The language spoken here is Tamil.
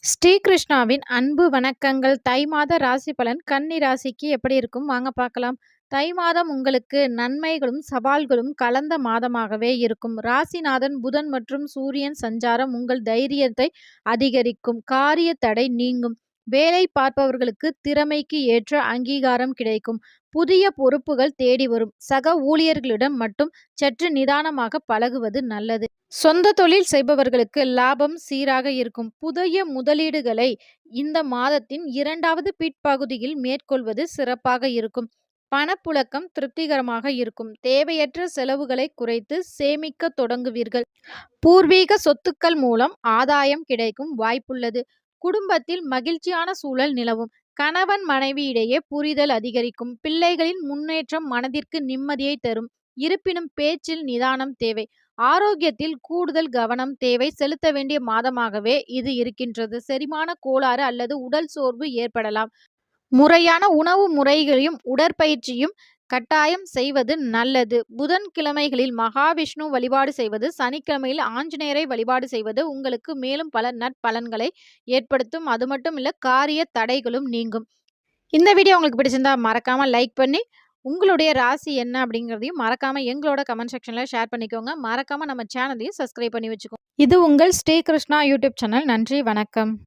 ஸ்ரீகிருஷ்ணாவின் அன்பு வணக்கங்கள். தை மாத ராசி பலன் கன்னி ராசிக்கு எப்படி இருக்கும் வாங்க பார்க்கலாம். தை மாதம் உங்களுக்கு நன்மைகளும் சவால்களும் கலந்த மாதமாகவே இருக்கும். ராசிநாதன் புதன் மற்றும் சூரியன் சஞ்சாரம் உங்கள் தைரியத்தை அதிகரிக்கும். காரிய தடை நீங்கும். வேலை பார்ப்பவர்களுக்கு திறமைக்கு ஏற்ற அங்கீகாரம் கிடைக்கும். புதிய பொறுப்புகள் தேடி வரும். சக ஊழியர்களிடம் மட்டும் சற்று நிதானமாக பழகுவது நல்லது. சொந்த தொழில் செய்பவர்களுக்கு லாபம் சீராக இருக்கும். புதிய முதலீடுகளை இந்த மாதத்தின் இரண்டாவது பிற்பகுதியில் மேற்கொள்வது சிறப்பாக இருக்கும். பணப்புழக்கம் திருப்திகரமாக இருக்கும். தேவையற்ற செலவுகளை குறைத்து சேமிக்க தொடங்குவீர்கள். பூர்வீக சொத்துக்கள் மூலம் ஆதாயம் கிடைக்கும் வாய்ப்புள்ளது. குடும்பத்தில் மகிழ்ச்சியான சூழல் நிலவும். கணவன் மனைவி இடையே புரிதல் அதிகரிக்கும். பிள்ளைகளின் முன்னேற்றம் மனதிற்கு நிம்மதியை தரும். இருப்பினும் பேச்சில் நிதானம் தேவை. ஆரோக்கியத்தில் கூடுதல் கவனம் தேவை. செலுத்த வேண்டிய மாதமாகவே இது இருக்கின்றது. செரிமான கோளாறு அல்லது உடல் சோர்வு ஏற்படலாம். முறையான உணவு முறைகளையும் உடற்பயிற்சியும் கட்டாயம் செய்வது நல்லது. புதன்கிழமைகளில் மகாவிஷ்ணு வழிபாடு செய்வது, சனிக்கிழமையில் ஆஞ்சநேயரை வழிபாடு செய்வது உங்களுக்கு மேலும் பல நற்பலன்களை ஏற்படுத்தும். அது மட்டும் இல்ல, காரிய தடைகளும் நீங்கும். இந்த வீடியோ உங்களுக்கு பிடிச்சிருந்தா மறக்காம லைக் பண்ணி உங்களுடைய ராசி என்ன அப்படிங்கிறதையும் மறக்காம எங்களோட கமெண்ட் செக்ஷன்ல ஷேர் பண்ணிக்கோங்க. மறக்காம நம்ம சேனலையும் சப்ஸ்கிரைப் பண்ணி வச்சுக்கோங்க. இது உங்கள் ஸ்ரீகிருஷ்ணா யூடியூப் சேனல். நன்றி, வணக்கம்.